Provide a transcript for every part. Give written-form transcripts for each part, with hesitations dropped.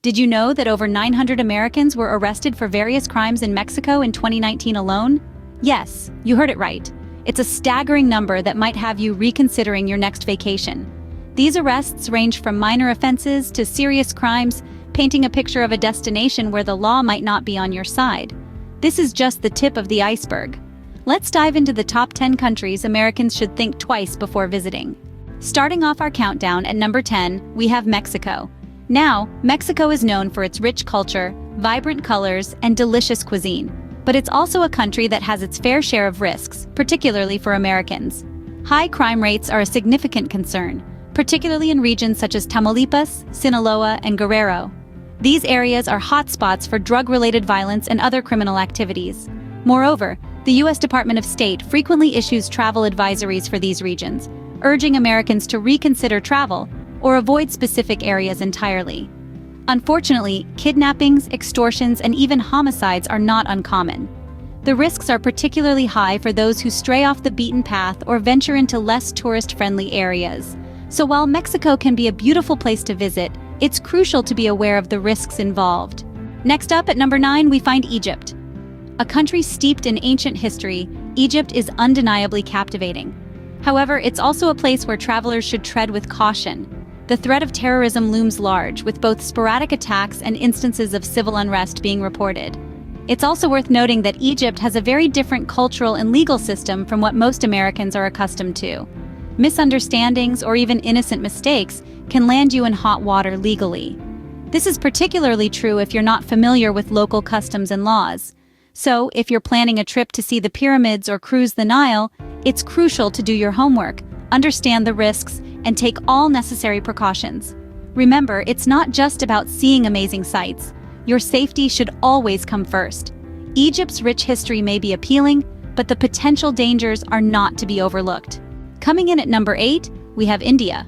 Did you know that over 900 Americans were arrested for various crimes in Mexico in 2019 alone? Yes, you heard it right. It's a staggering number that might have you reconsidering your next vacation. These arrests range from minor offenses to serious crimes, painting a picture of a destination where the law might not be on your side. This is just the tip of the iceberg. Let's dive into the top 10 countries Americans should think twice before visiting. Starting off our countdown at number 10, we have Mexico. Now, Mexico is known for its rich culture, vibrant colors, and delicious cuisine. But it's also a country that has its fair share of risks, particularly for Americans. High crime rates are a significant concern, particularly in regions such as Tamaulipas, Sinaloa, and Guerrero. These areas are hotspots for drug-related violence and other criminal activities. Moreover, the U.S. Department of State frequently issues travel advisories for these regions, urging Americans to reconsider travel or avoid specific areas entirely. Unfortunately, kidnappings, extortions, and even homicides are not uncommon. The risks are particularly high for those who stray off the beaten path or venture into less tourist-friendly areas. So while Mexico can be a beautiful place to visit, it's crucial to be aware of the risks involved. Next up at number 9, we find Egypt. A country steeped in ancient history, Egypt is undeniably captivating. However, it's also a place where travelers should tread with caution. The threat of terrorism looms large, with both sporadic attacks and instances of civil unrest being reported. It's also worth noting that Egypt has a very different cultural and legal system from what most Americans are accustomed to. Misunderstandings or even innocent mistakes can land you in hot water legally. This is particularly true if you're not familiar with local customs and laws. So, if you're planning a trip to see the pyramids or cruise the Nile, it's crucial to do your homework, understand the risks, and take all necessary precautions. Remember, it's not just about seeing amazing sights. Your safety should always come first. Egypt's rich history may be appealing, but the potential dangers are not to be overlooked. Coming in at number 8, we have India.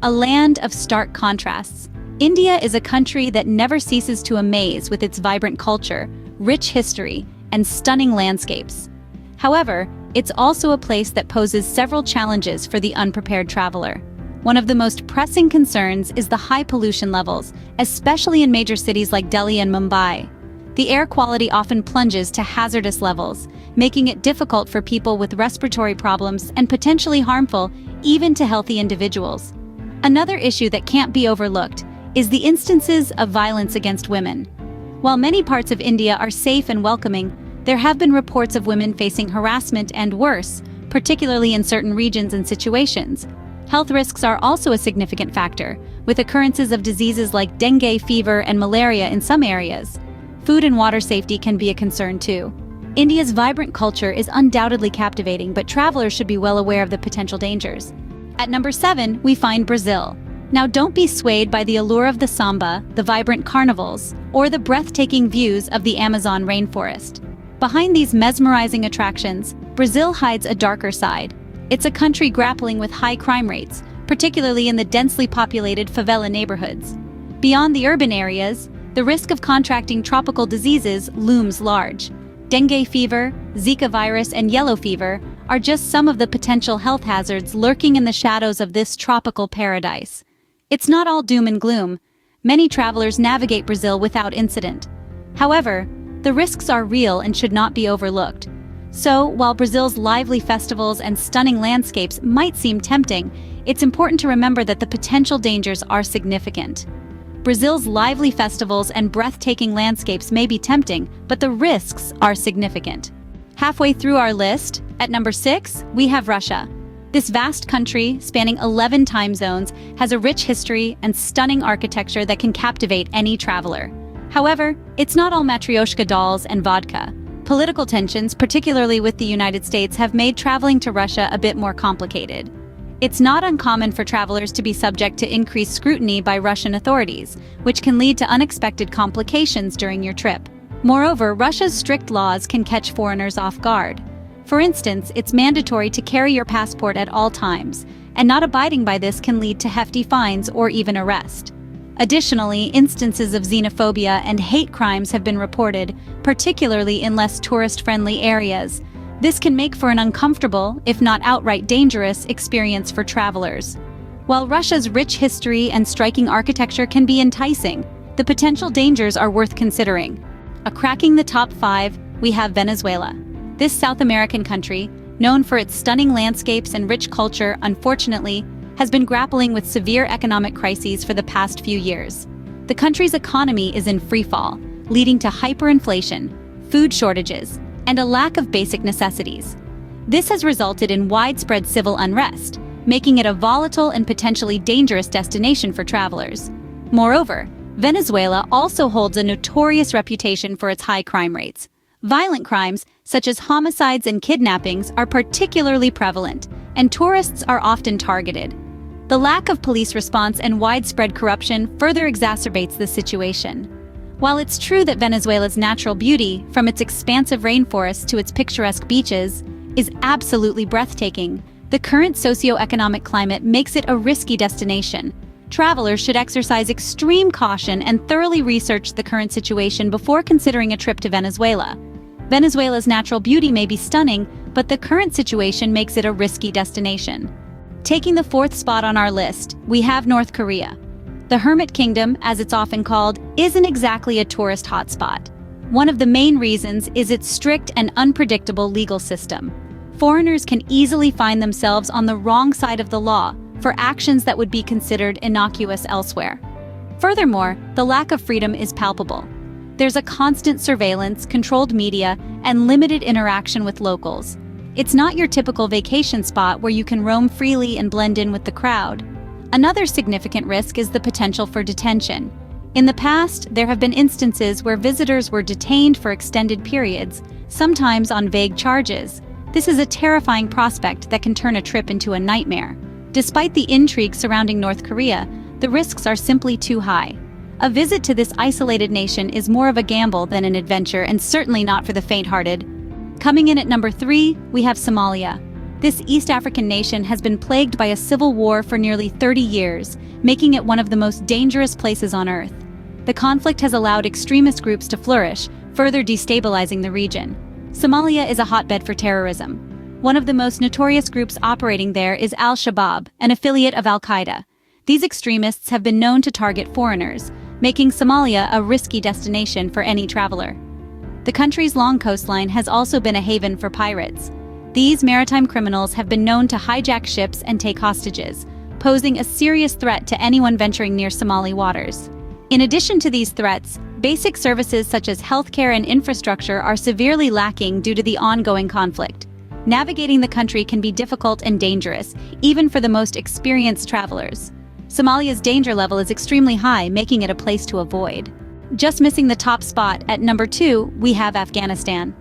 A land of stark contrasts. India is a country that never ceases to amaze with its vibrant culture, rich history, and stunning landscapes. However, it's also a place that poses several challenges for the unprepared traveler. One of the most pressing concerns is the high pollution levels, especially in major cities like Delhi and Mumbai. The air quality often plunges to hazardous levels, making it difficult for people with respiratory problems and potentially harmful even to healthy individuals. Another issue that can't be overlooked is the instances of violence against women. While many parts of India are safe and welcoming, there have been reports of women facing harassment and worse, particularly in certain regions and situations. Health risks are also a significant factor, with occurrences of diseases like dengue fever and malaria in some areas. Food and water safety can be a concern too. India's vibrant culture is undoubtedly captivating, but travelers should be well aware of the potential dangers. At number 7, we find Brazil. Now don't be swayed by the allure of the samba, the vibrant carnivals, or the breathtaking views of the Amazon rainforest. Behind these mesmerizing attractions, Brazil hides a darker side. It's a country grappling with high crime rates, particularly in the densely populated favela neighborhoods. Beyond the urban areas, the risk of contracting tropical diseases looms large. Dengue fever, Zika virus, and yellow fever are just some of the potential health hazards lurking in the shadows of this tropical paradise. It's not all doom and gloom. Many travelers navigate Brazil without incident. However, the risks are real and should not be overlooked. So, while Brazil's lively festivals and stunning landscapes might seem tempting, it's important to remember that the potential dangers are significant. Brazil's lively festivals and breathtaking landscapes may be tempting, but the risks are significant. Halfway through our list, at number 6, we have Russia. This vast country, spanning 11 time zones, has a rich history and stunning architecture that can captivate any traveler. However, it's not all matryoshka dolls and vodka. Political tensions, particularly with the United States, have made traveling to Russia a bit more complicated. It's not uncommon for travelers to be subject to increased scrutiny by Russian authorities, which can lead to unexpected complications during your trip. Moreover, Russia's strict laws can catch foreigners off guard. For instance, it's mandatory to carry your passport at all times, and not abiding by this can lead to hefty fines or even arrest. Additionally, instances of xenophobia and hate crimes have been reported, particularly in less tourist-friendly areas. This can make for an uncomfortable, if not outright dangerous, experience for travelers. While Russia's rich history and striking architecture can be enticing, the potential dangers are worth considering. Cracking the top 5, we have Venezuela. This South American country, known for its stunning landscapes and rich culture, unfortunately, has been grappling with severe economic crises for the past few years. The country's economy is in freefall, leading to hyperinflation, food shortages, and a lack of basic necessities. This has resulted in widespread civil unrest, making it a volatile and potentially dangerous destination for travelers. Moreover, Venezuela also holds a notorious reputation for its high crime rates. Violent crimes, such as homicides and kidnappings, are particularly prevalent, and tourists are often targeted. The lack of police response and widespread corruption further exacerbates the situation. While it's true that Venezuela's natural beauty, from its expansive rainforests to its picturesque beaches, is absolutely breathtaking, the current socio-economic climate makes it a risky destination. Travelers should exercise extreme caution and thoroughly research the current situation before considering a trip to Venezuela. Venezuela's natural beauty may be stunning, but the current situation makes it a risky destination. Taking the 4th spot on our list, we have North Korea. The Hermit Kingdom, as it's often called, isn't exactly a tourist hotspot. One of the main reasons is its strict and unpredictable legal system. Foreigners can easily find themselves on the wrong side of the law for actions that would be considered innocuous elsewhere. Furthermore, the lack of freedom is palpable. There's a constant surveillance, controlled media, and limited interaction with locals. It's not your typical vacation spot where you can roam freely and blend in with the crowd. Another significant risk is the potential for detention. In the past, there have been instances where visitors were detained for extended periods, sometimes on vague charges. This is a terrifying prospect that can turn a trip into a nightmare. Despite the intrigue surrounding North Korea, the risks are simply too high. A visit to this isolated nation is more of a gamble than an adventure, and certainly not for the faint-hearted. Coming in at number 3, we have Somalia. This East African nation has been plagued by a civil war for nearly 30 years, making it one of the most dangerous places on Earth. The conflict has allowed extremist groups to flourish, further destabilizing the region. Somalia is a hotbed for terrorism. One of the most notorious groups operating there is Al-Shabaab, an affiliate of Al-Qaeda. These extremists have been known to target foreigners, making Somalia a risky destination for any traveler. The country's long coastline has also been a haven for pirates. These maritime criminals have been known to hijack ships and take hostages, posing a serious threat to anyone venturing near Somali waters. In addition to these threats, basic services such as healthcare and infrastructure are severely lacking due to the ongoing conflict. Navigating the country can be difficult and dangerous, even for the most experienced travelers. Somalia's danger level is extremely high, making it a place to avoid. Just missing the top spot, at number 2, we have Afghanistan.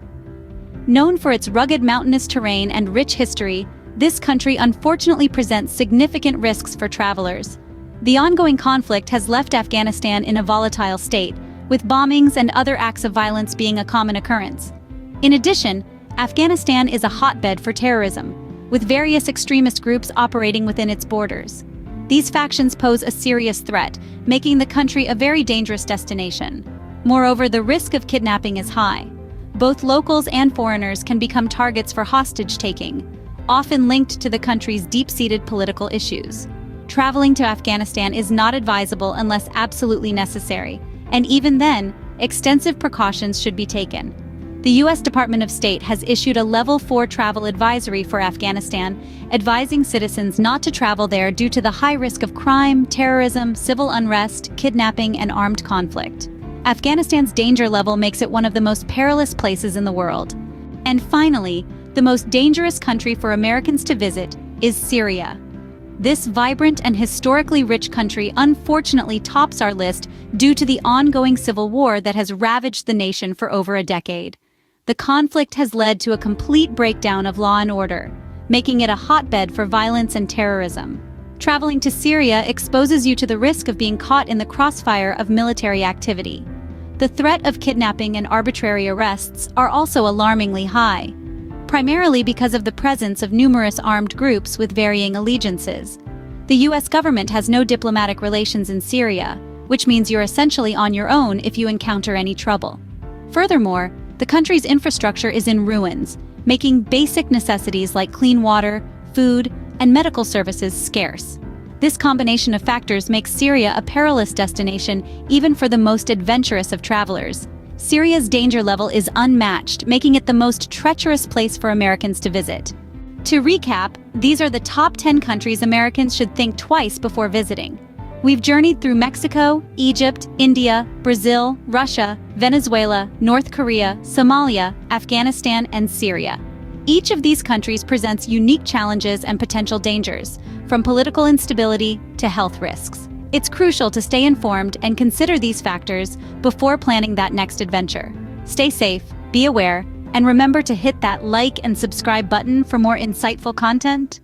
Known for its rugged mountainous terrain and rich history, this country unfortunately presents significant risks for travelers. The ongoing conflict has left Afghanistan in a volatile state, with bombings and other acts of violence being a common occurrence. In addition, Afghanistan is a hotbed for terrorism, with various extremist groups operating within its borders. These factions pose a serious threat, making the country a very dangerous destination. Moreover, the risk of kidnapping is high. Both locals and foreigners can become targets for hostage-taking, often linked to the country's deep-seated political issues. Traveling to Afghanistan is not advisable unless absolutely necessary, and even then, extensive precautions should be taken. The U.S. Department of State has issued a Level 4 travel advisory for Afghanistan, advising citizens not to travel there due to the high risk of crime, terrorism, civil unrest, kidnapping, and armed conflict. Afghanistan's danger level makes it one of the most perilous places in the world. And finally, the most dangerous country for Americans to visit is Syria. This vibrant and historically rich country unfortunately tops our list due to the ongoing civil war that has ravaged the nation for over a decade. The conflict has led to a complete breakdown of law and order, making it a hotbed for violence and terrorism. Traveling to Syria exposes you to the risk of being caught in the crossfire of military activity. The threat of kidnapping and arbitrary arrests are also alarmingly high, primarily because of the presence of numerous armed groups with varying allegiances. The U.S. government has no diplomatic relations in Syria, which means you're essentially on your own if you encounter any trouble. Furthermore, the country's infrastructure is in ruins, making basic necessities like clean water, food, and medical services scarce. This combination of factors makes Syria a perilous destination even for the most adventurous of travelers. Syria's danger level is unmatched, making it the most treacherous place for Americans to visit. To recap, these are the top 10 countries Americans should think twice before visiting. We've journeyed through Mexico, Egypt, India, Brazil, Russia, Venezuela, North Korea, Somalia, Afghanistan, and Syria. Each of these countries presents unique challenges and potential dangers, from political instability to health risks. It's crucial to stay informed and consider these factors before planning that next adventure. Stay safe, be aware, and remember to hit that like and subscribe button for more insightful content.